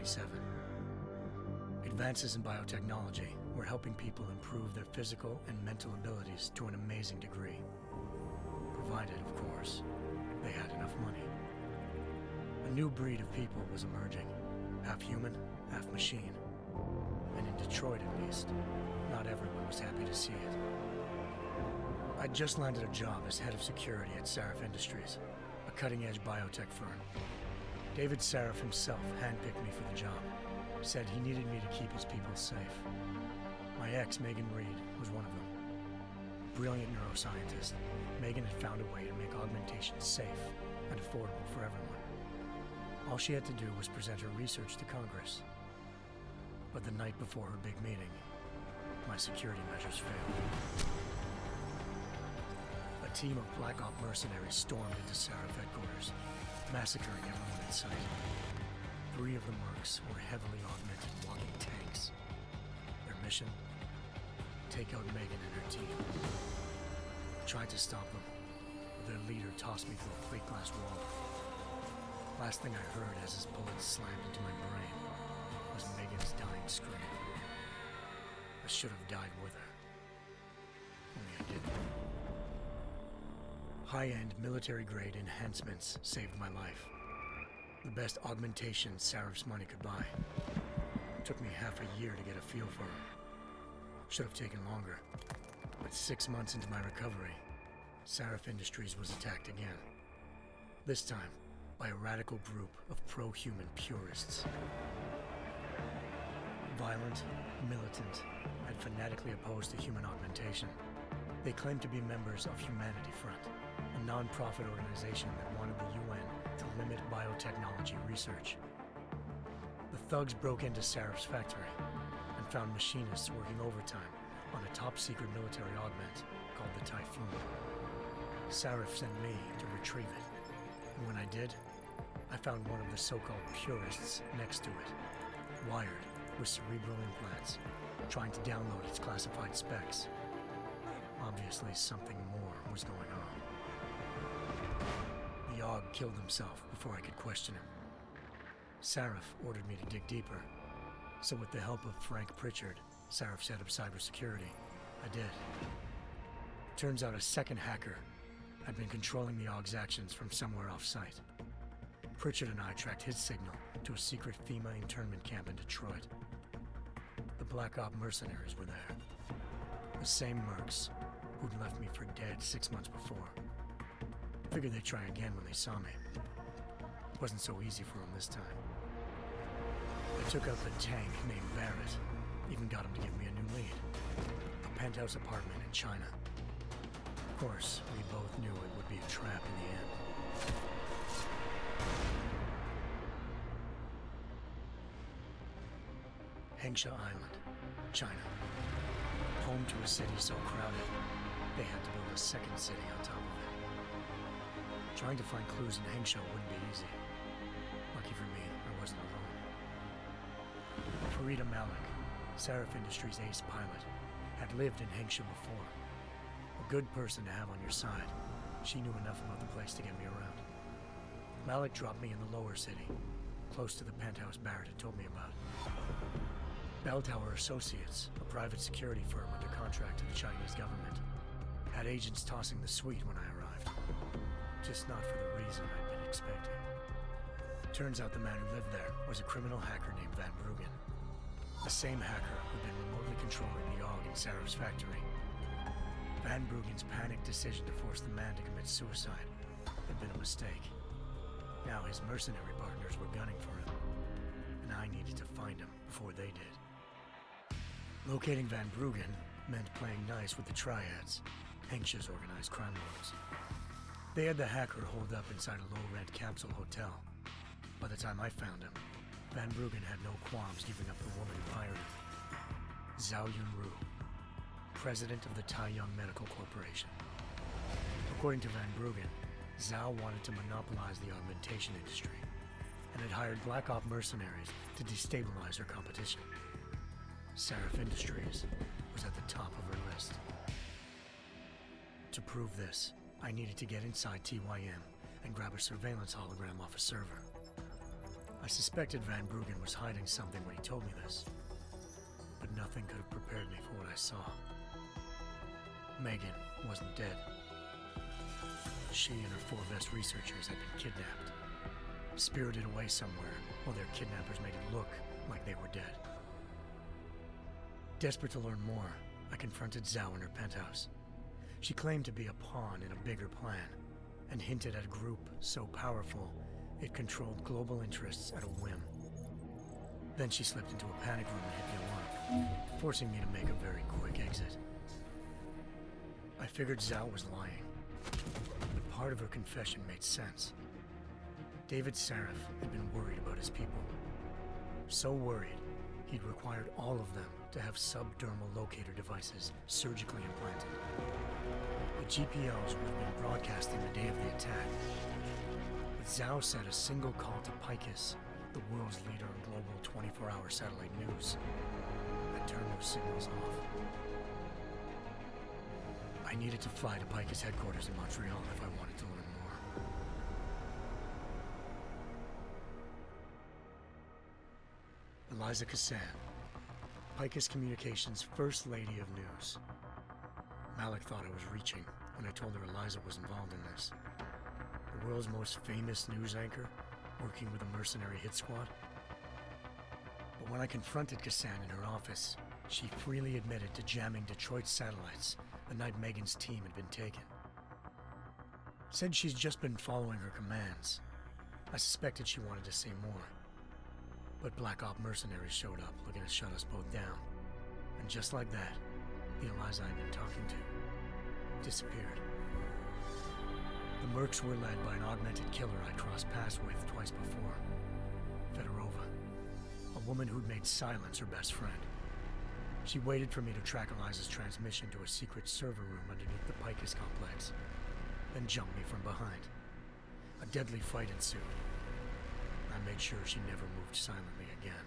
1997. Advances in biotechnology were helping people improve their physical and mental abilities to an amazing degree. Provided, of course, they had enough money. A new breed of people was emerging, half human, half machine. And in Detroit, at least, not everyone was happy to see it. I'd just landed a job as head of security at Sarif Industries, a cutting-edge biotech firm. David Sarif himself handpicked me for the job, said he needed me to keep his people safe. My ex, Megan Reed, was one of them. Brilliant neuroscientist, Megan had found a way to make augmentation safe and affordable for everyone. All she had to do was present her research to Congress. But the night before her big meeting, my security measures failed. A team of Black Op mercenaries stormed into Sarif headquarters, massacring everyone in sight. 3 of the mercs were heavily augmented walking tanks. Their mission? Take out Megan and her team. I tried to stop them, but their leader tossed me through a plate glass wall. Last thing I heard as his bullets slammed into my brain was Megan's dying scream. I should have died with her. Only I didn't. High-end military-grade enhancements saved my life. The best augmentation Sarif's money could buy. It took me half a year to get a feel for her. Should have taken longer. But 6 months into my recovery, Sarif Industries was attacked again. This time, by a radical group of pro-human purists. Violent, militant, and fanatically opposed to human augmentation. They claimed to be members of Humanity Front, a non-profit organization that wanted the UN to limit biotechnology research. The thugs broke into Sarif's factory and found machinists working overtime on a top-secret military augment called the Typhoon. Sarif sent me to retrieve it, and when I did, I found one of the so-called purists next to it, wired with cerebral implants, trying to download its classified specs. Obviously, something more was going on. The AUG killed himself before I could question him. Sarif ordered me to dig deeper, so with the help of Frank Pritchard, Sarif's head of cybersecurity, I did. Turns out a second hacker had been controlling the AUG's actions from somewhere off-site. Pritchard and I tracked his signal to a secret FEMA internment camp in Detroit. The Black Op mercenaries were there. The same mercs who'd left me for dead 6 months before. Figured they'd try again when they saw me. It wasn't so easy for them this time. I took out the tank named Barrett, even got him to give me a new lead. A penthouse apartment in China. Of course, we both knew it would be a trap in the end. Hengsha Island, China. Home to a city so crowded, they had to build a second city on top of it. Trying to find clues in Hengsha wouldn't be easy. Lucky for me, I wasn't alone. Farida Malik, Sarif Industries' ace pilot, had lived in Hengsha before. A good person to have on your side. She knew enough about the place to get me around. Malik dropped me in the lower city, close to the penthouse Barrett had told me about. Bell Tower Associates, a private security firm under contract to the Chinese government, had agents tossing the suite when I arrived. Just not for the reason I'd been expecting. Turns out the man who lived there was a criminal hacker named Van Bruggen. The same hacker who'd been remotely controlling the AUG in Sarif's factory. Van Bruggen's panicked decision to force the man to commit suicide had been a mistake. Now his mercenary partners were gunning for him, and I needed to find him before they did. Locating Van Bruggen meant playing nice with the Triads, Hengsha's organized crime lords. They had the hacker holed up inside a low-rent capsule hotel. By the time I found him, Van Bruggen had no qualms giving up the woman who hired him. Zhao Yunru, president of the Taiyang Medical Corporation. According to Van Bruggen, Zhao wanted to monopolize the augmentation industry and had hired Black Op mercenaries to destabilize her competition. Sarif Industries was at the top of her list. To prove this, I needed to get inside TYM and grab a surveillance hologram off a server. I suspected Van Bruggen was hiding something when he told me this, but nothing could have prepared me for what I saw. Megan wasn't dead. She and her 4 best researchers had been kidnapped, spirited away somewhere while their kidnappers made it look like they were dead. Desperate to learn more, I confronted Zhao in her penthouse. She claimed to be a pawn in a bigger plan, and hinted at a group so powerful it controlled global interests at a whim. Then she slipped into a panic room and hit the alarm, forcing me to make a very quick exit. I figured Zhao was lying, but part of her confession made sense. David Sarif had been worried about his people. So worried, he'd required all of them to have subdermal locator devices surgically implanted. The GPLs would have been broadcasting the day of the attack. But Zhao said a single call to Picus, the world's leader in global 24-hour satellite news, had turned those signals off. I needed to fly to Picus headquarters in Montreal if I wanted to learn more. Eliza Cassan, Picus Communications' First Lady of News. Malik thought I was reaching when I told her Eliza was involved in this. The world's most famous news anchor, working with a mercenary hit squad. But when I confronted Cassan in her office, she freely admitted to jamming Detroit's satellites the night Megan's team had been taken. Said she's just been following her commands. I suspected she wanted to say more. But Black Op mercenaries showed up looking to shut us both down. And just like that, the Eliza I'd been talking to disappeared. The Mercs were led by an augmented killer I crossed paths with twice before, Fedorova, a woman who'd made silence her best friend. She waited for me to track Eliza's transmission to a secret server room underneath the Picus complex, then jumped me from behind. A deadly fight ensued. I made sure she never moved silently again.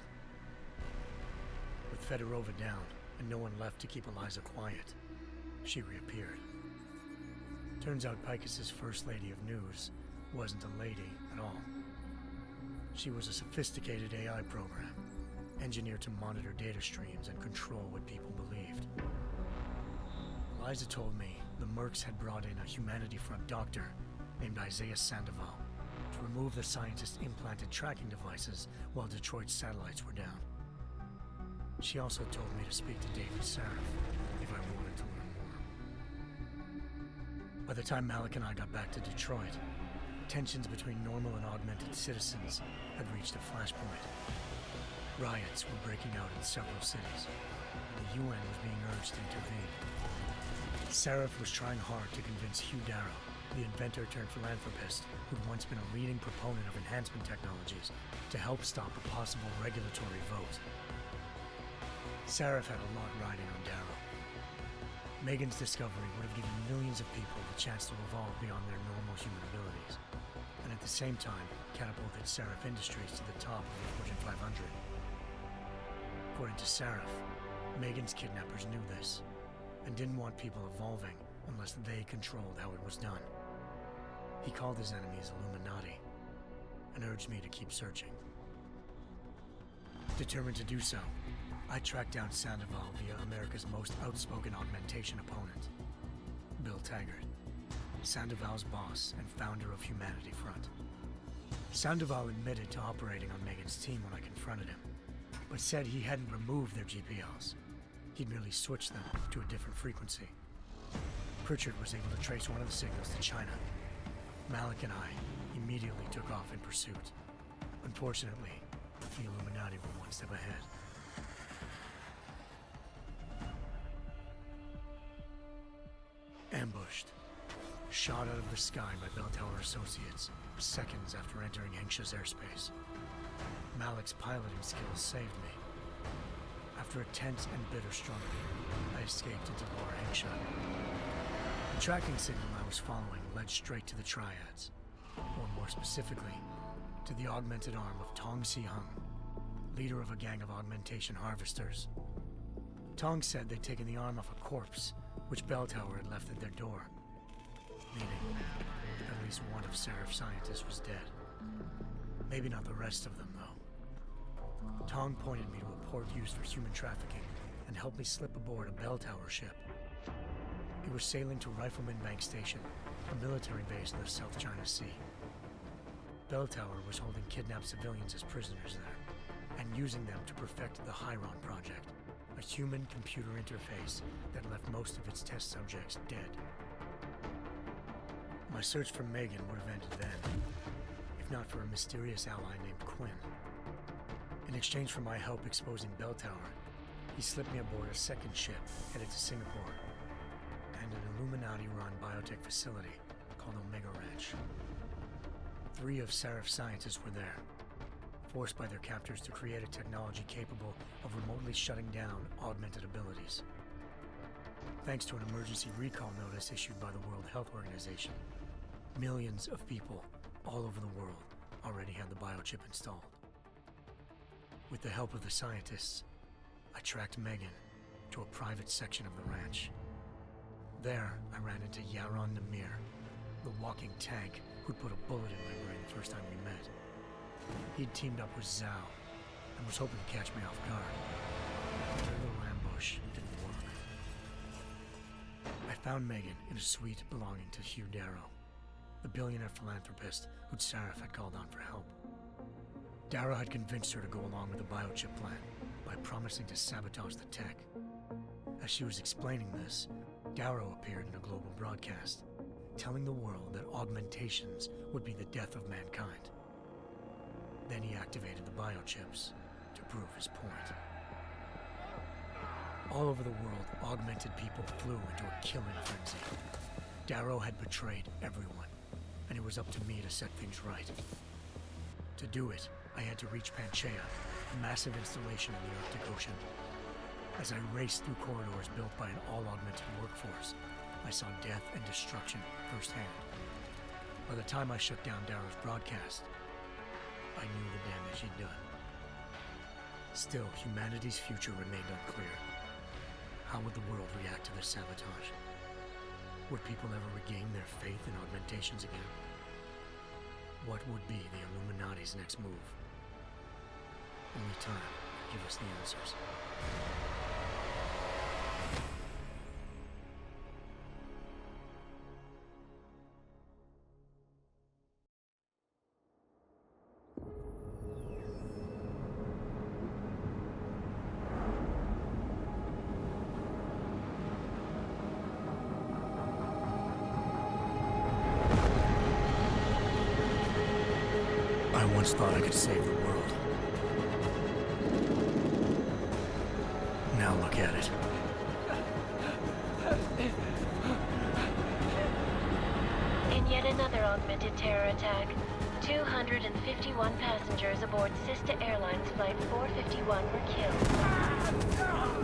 With Fedorova down, and no one left to keep Eliza quiet, she reappeared. Turns out Picus's First Lady of News wasn't a lady at all. She was a sophisticated AI program, engineered to monitor data streams and control what people believed. Eliza told me the Mercs had brought in a Humanity Front doctor named Isaiah Sandoval to remove the scientist's implanted tracking devices while Detroit's satellites were down. She also told me to speak to David Sarif if I wanted to learn more. By the time Malik and I got back to Detroit, tensions between normal and augmented citizens had reached a flashpoint. Riots were breaking out in several cities, and the UN was being urged to intervene. Sarif was trying hard to convince Hugh Darrow, the inventor-turned-philanthropist who'd once been a leading proponent of enhancement technologies, to help stop a possible regulatory vote. Sarif had a lot riding on Darrow. Megan's discovery would have given millions of people the chance to evolve beyond their normal human abilities, and at the same time catapulted Sarif Industries to the top of the Fortune 500. According to Sarif, Megan's kidnappers knew this, and didn't want people evolving unless they controlled how it was done. He called his enemies Illuminati, and urged me to keep searching. Determined to do so, I tracked down Sandoval via America's most outspoken augmentation opponent, Bill Taggart, Sandoval's boss and founder of Humanity Front. Sandoval admitted to operating on Megan's team when I confronted him, but said he hadn't removed their GPLs. He'd merely switched them to a different frequency. Pritchard was able to trace one of the signals to China. Malik and I immediately took off in pursuit. Unfortunately, the Illuminati were one step ahead. Ambushed. Shot out of the sky by Bell Tower Associates, seconds after entering Hengsha's airspace. Malik's piloting skills saved me. After a tense and bitter struggle, I escaped into Lower Hengsha. The tracking signal I was following led straight to the Triads, or more specifically, to the augmented arm of Tong Si-hung, leader of a gang of augmentation harvesters. Tong said they'd taken the arm off a corpse, which Bell Tower had left at their door, meaning at least one of Sarif's scientists was dead. Maybe not the rest of them, though. Tong pointed me to a port used for human trafficking and helped me slip aboard a bell tower ship. It was sailing to Rifleman Bank Station, a military base in the South China Sea. Bell Tower was holding kidnapped civilians as prisoners there, and using them to perfect the Chiron Project, a human-computer interface that left most of its test subjects dead. My search for Megan would have ended then, if not for a mysterious ally named Quinn. In exchange for my help exposing Bell Tower, he slipped me aboard a second ship headed to Singapore and an Illuminati-run biotech facility called Omega Ranch. 3 of Serif's scientists were there, forced by their captors to create a technology capable of remotely shutting down augmented abilities. Thanks to an emergency recall notice issued by the World Health Organization, millions of people all over the world already had the biochip installed. With the help of the scientists, I tracked Megan to a private section of the ranch. There, I ran into Yaron Namir, the walking tank who'd put a bullet in my brain the first time we met. He'd teamed up with Zhao and was hoping to catch me off guard. But their little ambush didn't work. I found Megan in a suite belonging to Hugh Darrow, the billionaire philanthropist who'd Serif had called on for help. Darrow had convinced her to go along with the biochip plan by promising to sabotage the tech. As she was explaining this, Darrow appeared in a global broadcast, telling the world that augmentations would be the death of mankind. Then he activated the biochips to prove his point. All over the world, augmented people flew into a killing frenzy. Darrow had betrayed everyone, and it was up to me to set things right. To do it, I had to reach Panchaea, a massive installation in the Arctic Ocean. As I raced through corridors built by an all-augmented workforce, I saw death and destruction firsthand. By the time I shut down Darrow's broadcast, I knew the damage he'd done. Still, humanity's future remained unclear. How would the world react to this sabotage? Would people ever regain their faith in augmentations again? What would be the Illuminati's next move? Only time could give us the answers. I once thought I could save the world. Now look at it. In yet another augmented terror attack, 251 passengers aboard sister airlines Flight 451 were killed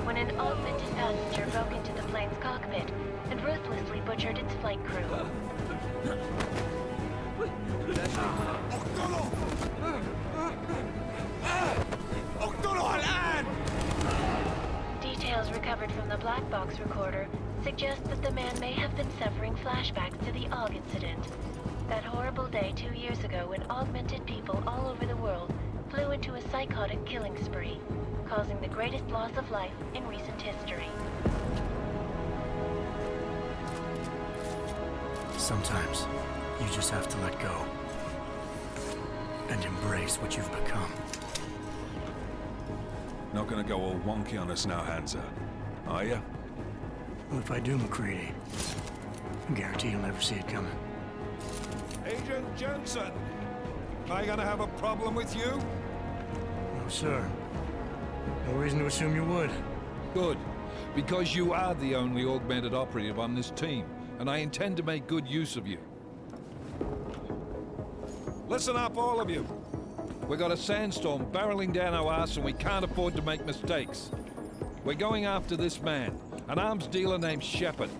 when an augmented passenger broke into the plane's cockpit and ruthlessly butchered its flight crew. Details recovered from the black box recorder suggest that the man may have been suffering flashbacks to the AUG incident. That horrible day 2 years ago when augmented people all over the world flew into a psychotic killing spree, causing the greatest loss of life in recent history. Sometimes, you just have to let go. And embrace what you've become. Not gonna go all wonky on us now, Hansa, are you? Well, if I do, McCready, I guarantee you'll never see it coming. Agent Jensen! Am I gonna have a problem with you? No, sir. No reason to assume you would. Good, because you are the only augmented operative on this team, and I intend to make good use of you. Listen up, all of you. We got a sandstorm barreling down our ass and we can't afford to make mistakes. We're going after this man, an arms dealer named Shepard.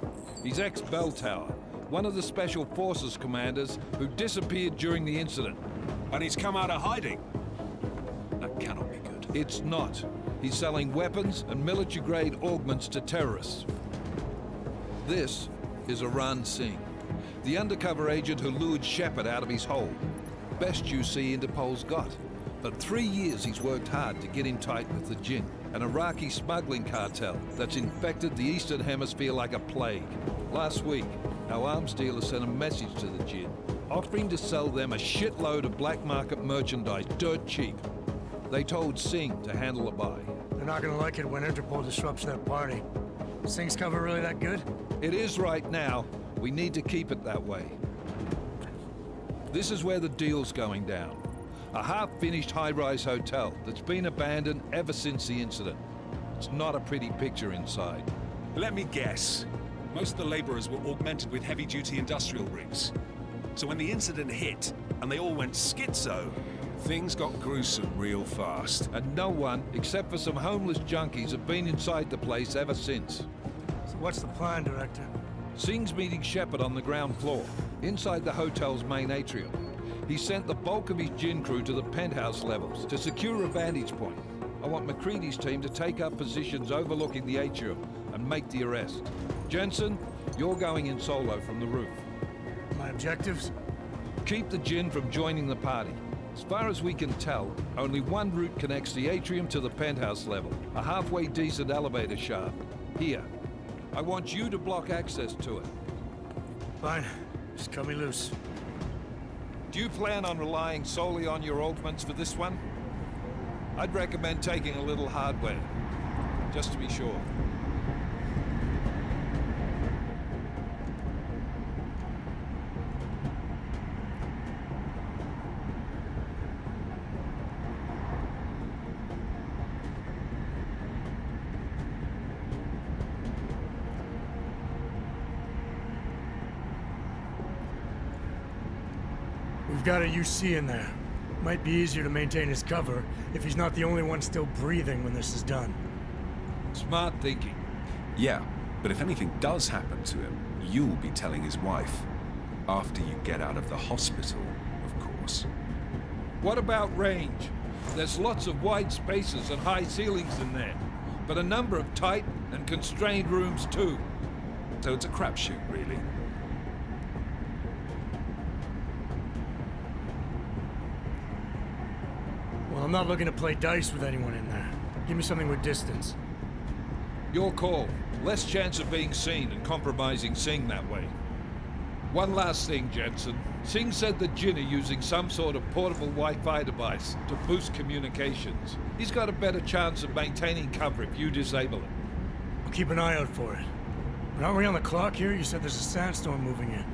He's ex-Bell Tower, one of the Special Forces commanders who disappeared during the incident. And he's come out of hiding. That cannot be good. It's not. He's selling weapons and military-grade augments to terrorists. This is Aran Singh, the undercover agent who lured Shepard out of his hole. Best you see Interpol's got. For 3 years he's worked hard to get in tight with the Jinn, an Iraqi smuggling cartel that's infected the Eastern Hemisphere like a plague. Last week, our arms dealer sent a message to the Jinn, offering to sell them a shitload of black market merchandise dirt cheap. They told Singh to handle the buy. They're not gonna like it when Interpol disrupts their party. Sing's cover really that good? It is right now. We need to keep it that way. This is where the deal's going down. A half-finished high-rise hotel that's been abandoned ever since the incident. It's not a pretty picture inside. Let me guess. Most of the laborers were augmented with heavy-duty industrial rigs. So when the incident hit, and they all went schizo, things got gruesome real fast. And no one, except for some homeless junkies, have been inside the place ever since. So what's the plan, Director? Singh's meeting Shepard on the ground floor, inside the hotel's main atrium. He sent the bulk of his Jinn crew to the penthouse levels to secure a vantage point. I want McCready's team to take up positions overlooking the atrium and make the arrest. Jensen, you're going in solo from the roof. My objectives? Keep the Jinn from joining the party. As far as we can tell, only one route connects the atrium to the penthouse level, a halfway decent elevator shaft. Here. I want you to block access to it. Fine. Just cut me loose. Do you plan on relying solely on your augments for this one? I'd recommend taking a little hardware, just to be sure. We've got a UC in there. Might be easier to maintain his cover if he's not the only one still breathing when this is done. Smart thinking. Yeah, but if anything does happen to him, you'll be telling his wife. After you get out of the hospital, of course. What about range? There's lots of wide spaces and high ceilings in there, but a number of tight and constrained rooms too. So it's a crapshoot, really. Well, I'm not looking to play dice with anyone in there. Give me something with distance. Your call. Less chance of being seen and compromising Singh that way. One last thing, Jensen. Singh said the Jinn are using some sort of portable Wi-Fi device to boost communications. He's got a better chance of maintaining cover if you disable it. I'll keep an eye out for it. But aren't we on the clock here? You said there's a sandstorm moving in.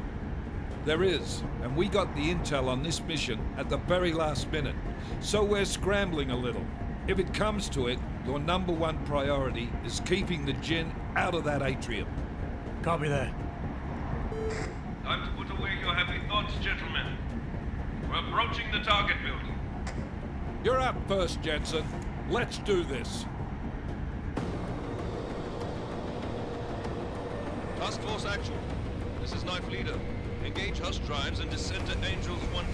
There is, and we got the intel on this mission at the very last minute, so we're scrambling a little. If it comes to it, your number one priority is keeping the Jinn out of that atrium. Copy that. Time to put away your heavy thoughts, gentlemen. We're approaching the target building. You're up first, Jensen. Let's do this. Task Force Action. This is Knife Leader. Engage Hush drives and descend to Angels 1-5.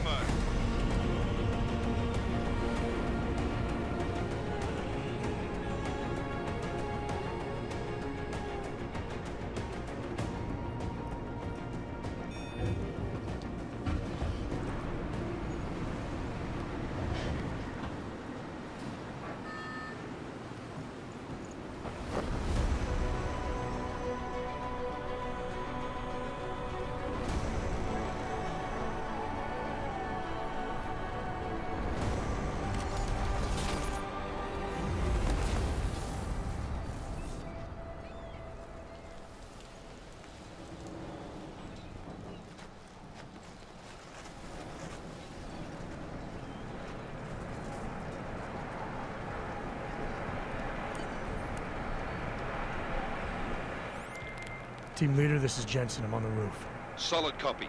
Team leader, this is Jensen. I'm on the roof. Solid copy.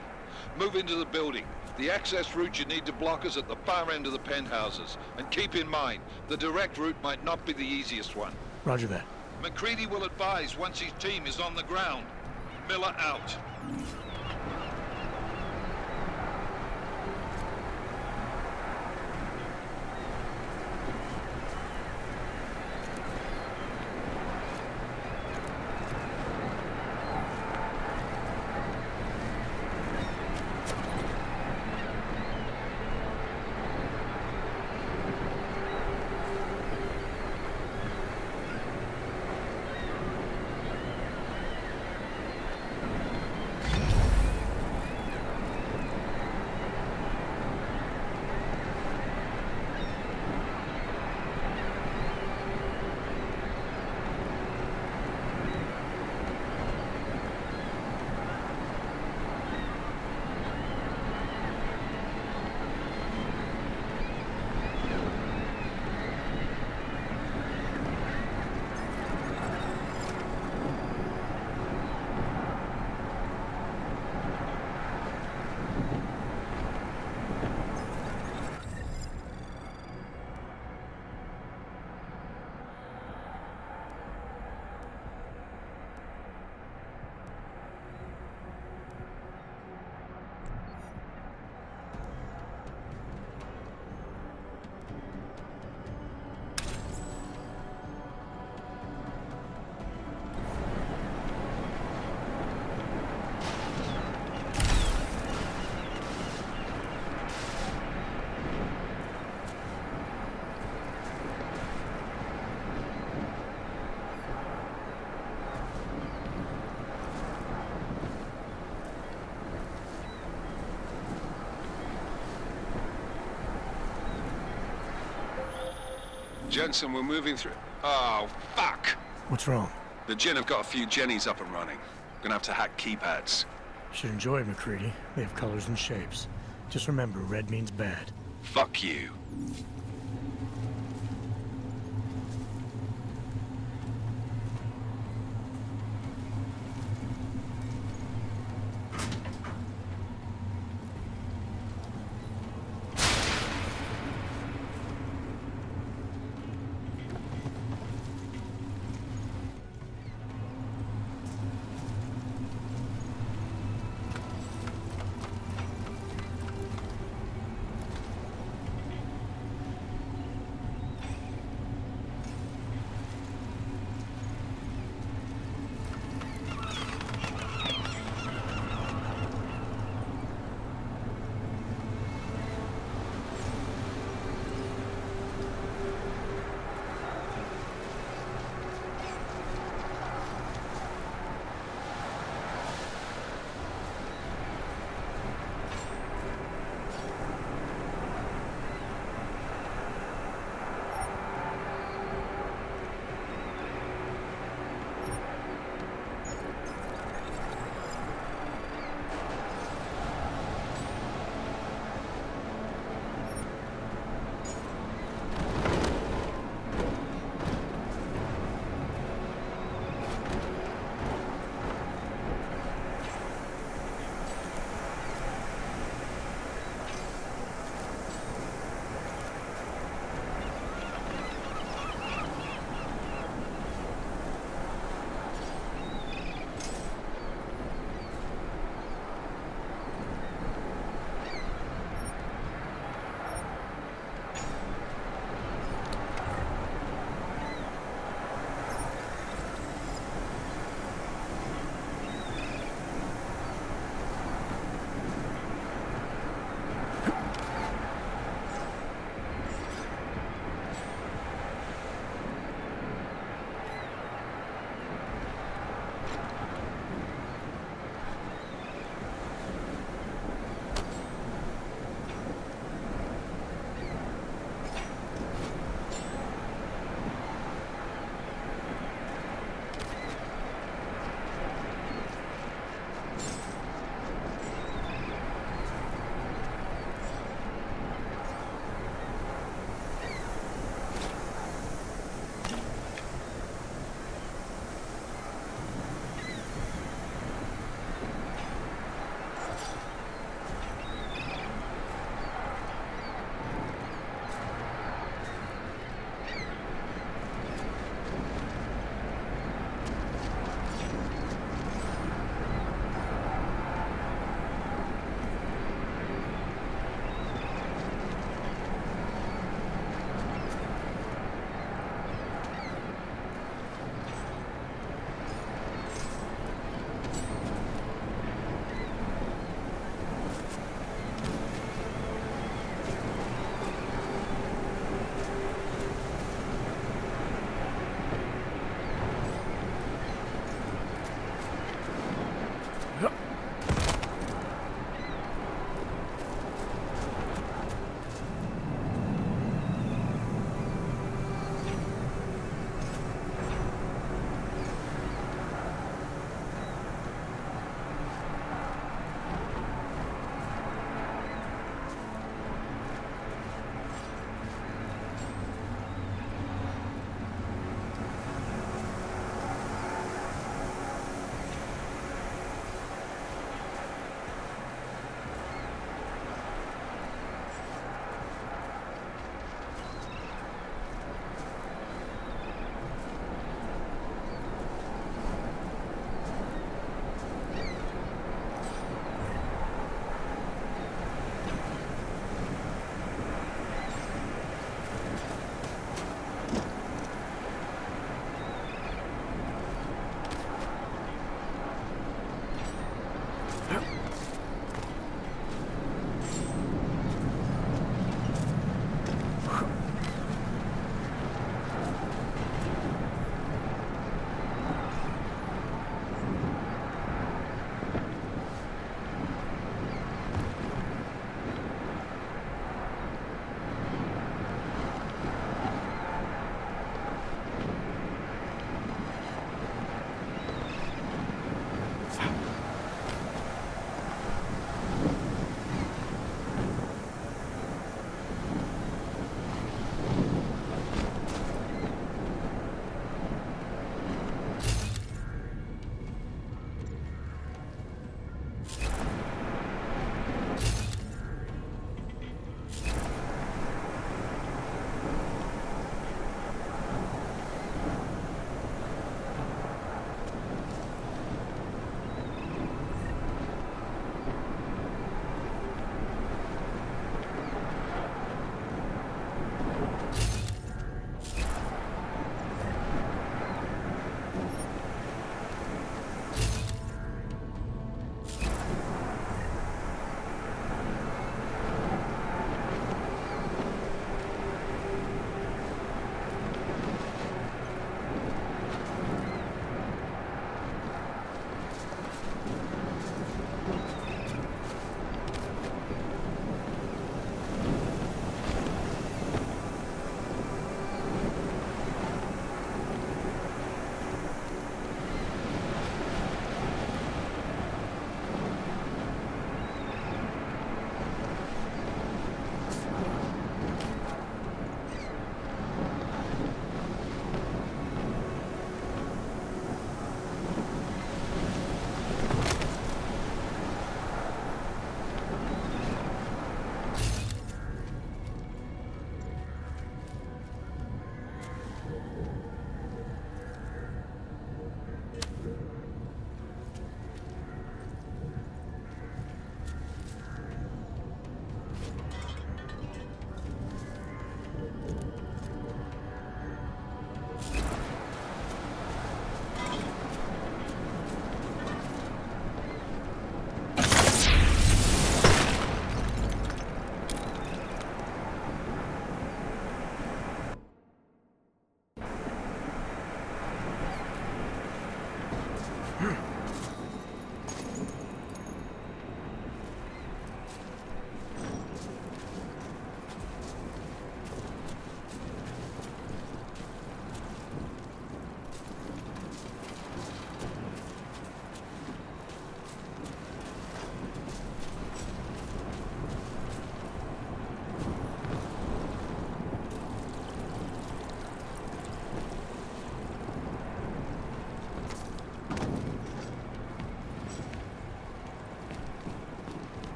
Move into the building. The access route you need to block is at the far end of the penthouses. And keep in mind, the direct route might not be the easiest one. Roger that. McCready will advise once his team is on the ground. Miller out. Jensen, we're moving through... Oh, fuck! What's wrong? The Jinn have got a few Jennies up and running. Gonna have to hack keypads. Should enjoy it, McCready. They have colors and shapes. Just remember, red means bad. Fuck you.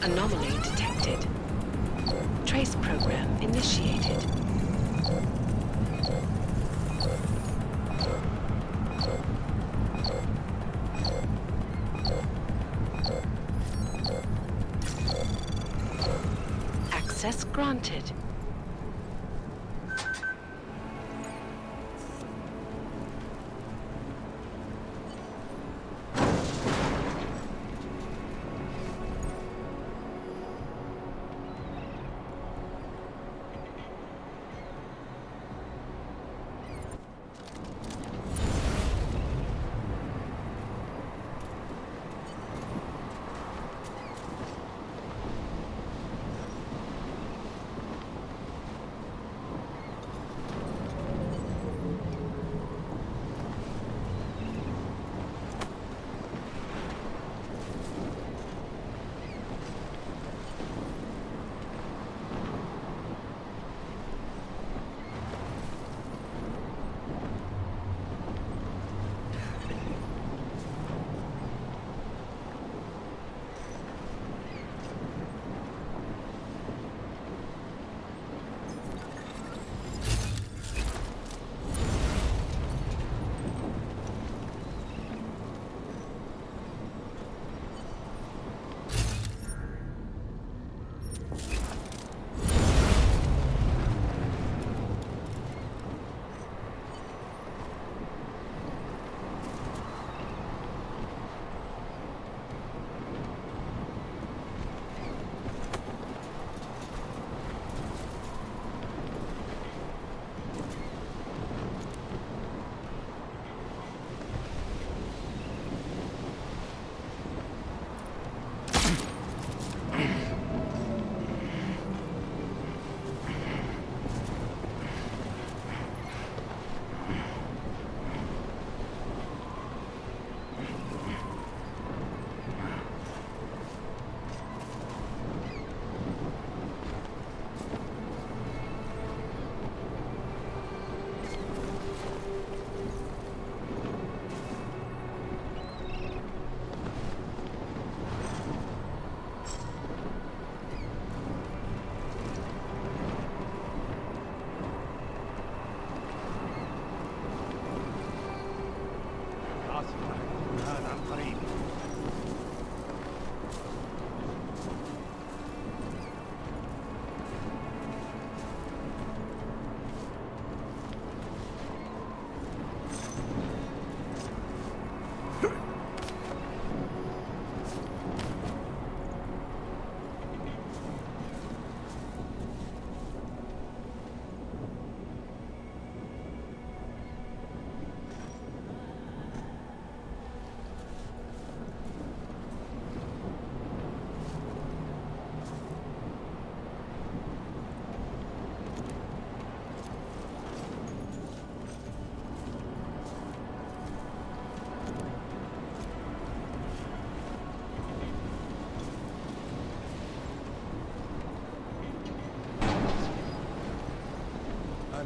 Anomaly detected. Trace program initiated. Access granted.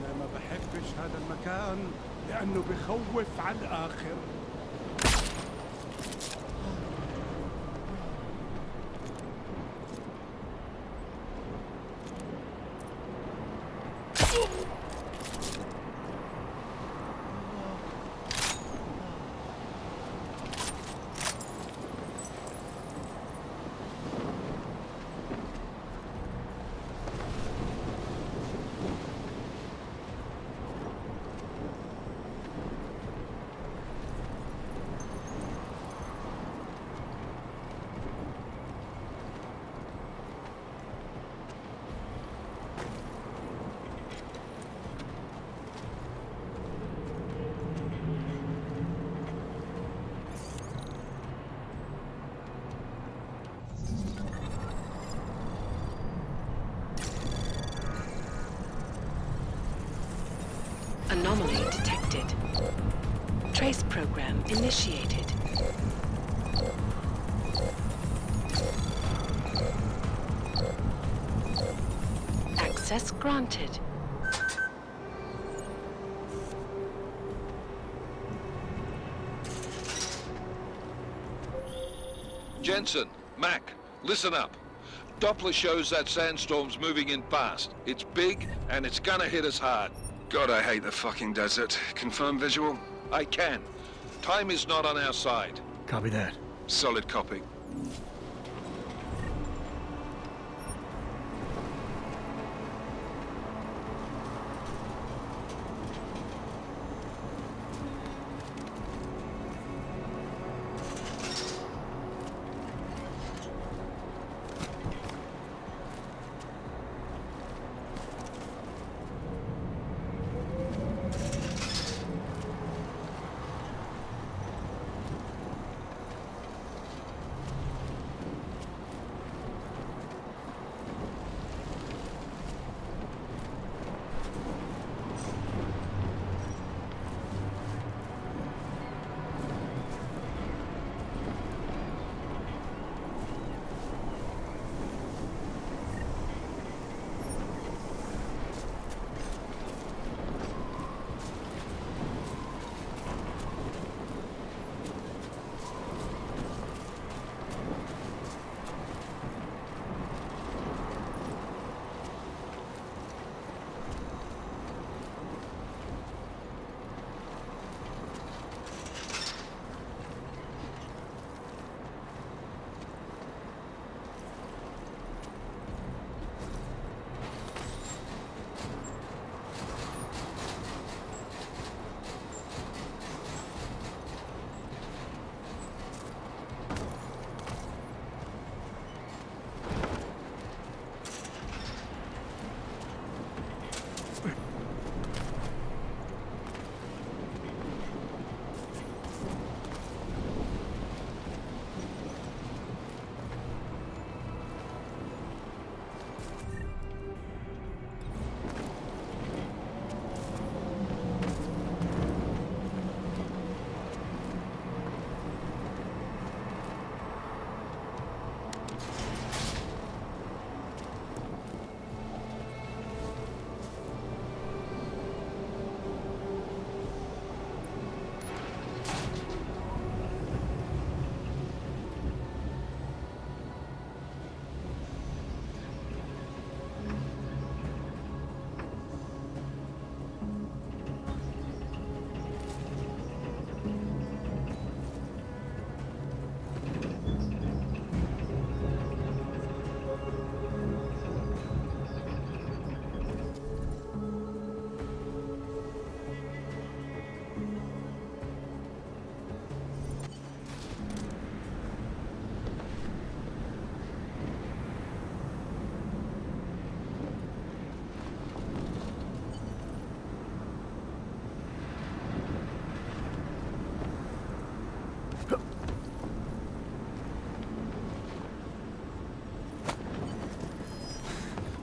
أنا ما بحبش هذا المكان لأنه بخوف على الآخر. Anomaly detected. Trace program initiated. Access granted. Jensen, Mac, listen up. Doppler shows that sandstorm's moving in fast. It's big, and it's gonna hit us hard. God, I hate the fucking desert. Confirm visual? I can. Time is not on our side. Copy that. Solid copy.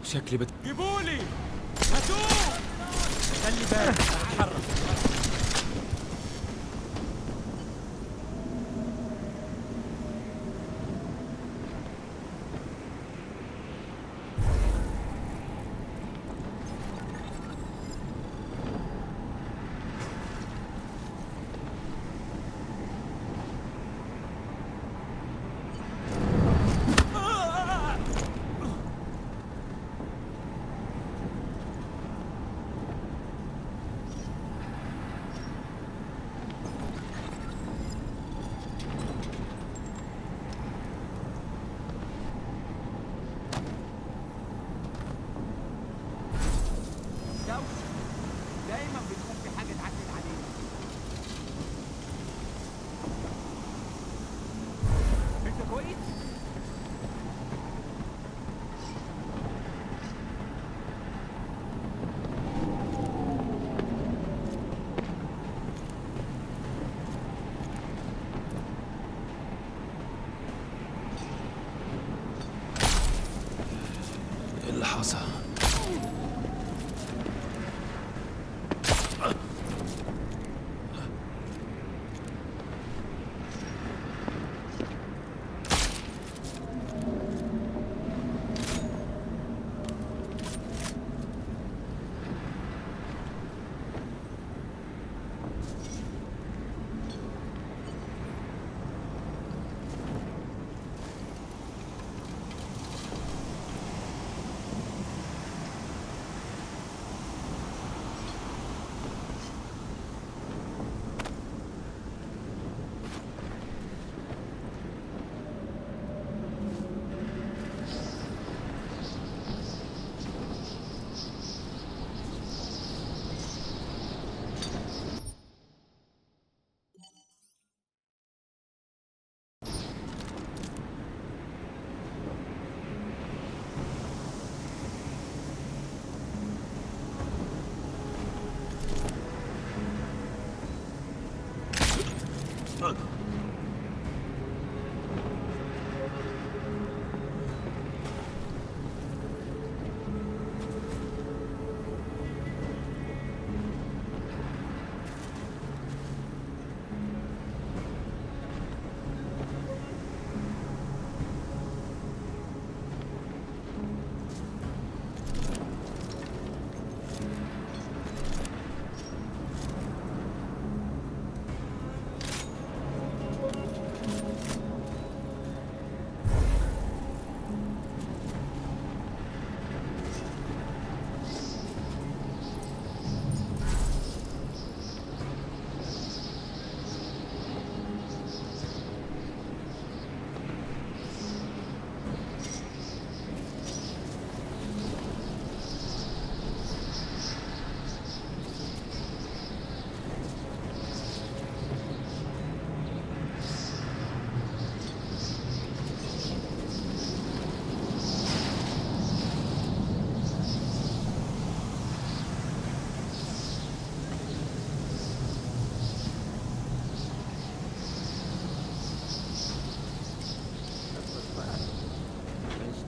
شكلي جيبولي هاتوه. خلي بالك اتحرك. كويس؟ ايه اللي حصل؟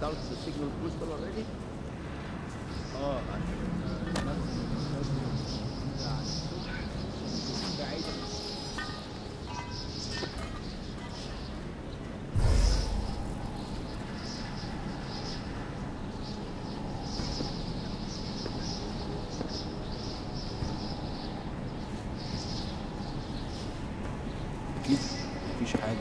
installed the signal booster already? اكيد مفيش حاجه.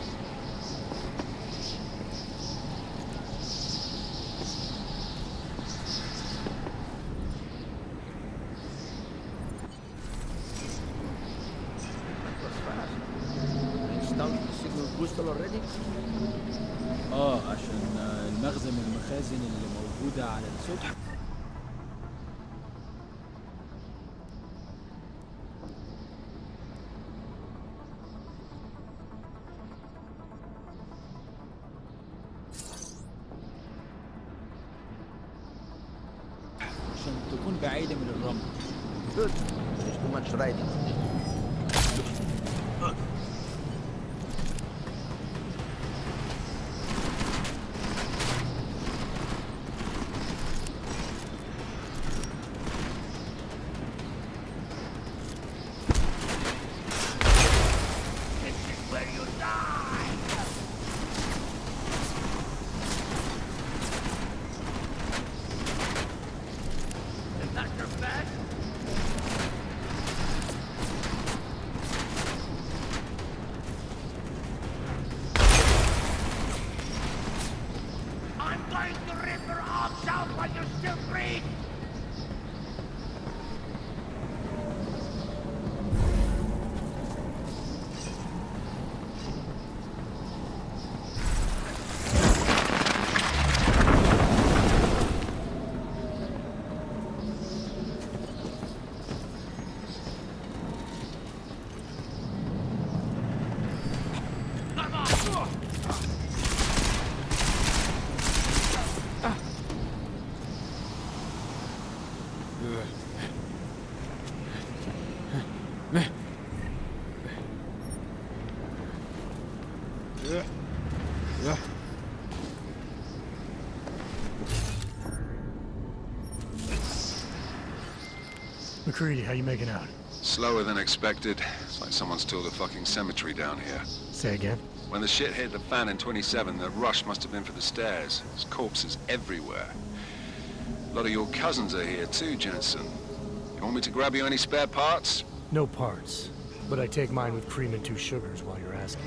عشان المخزن من المخازن اللي موجودة على السطح. عشان تكون بعيدة من الرمل. Good. There's too much riding. Yeah. McCready, how you making out? Slower than expected. It's like someone's tilled a fucking cemetery down here. Say again? When the shit hit the fan in 27, the rush must have been for the stairs. There's corpses everywhere. A lot of your cousins are here too, Jensen. You want me to grab you any spare parts? No parts. But I take mine with cream and 2 sugars while you're asking.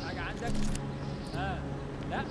حاجة عندك؟ لا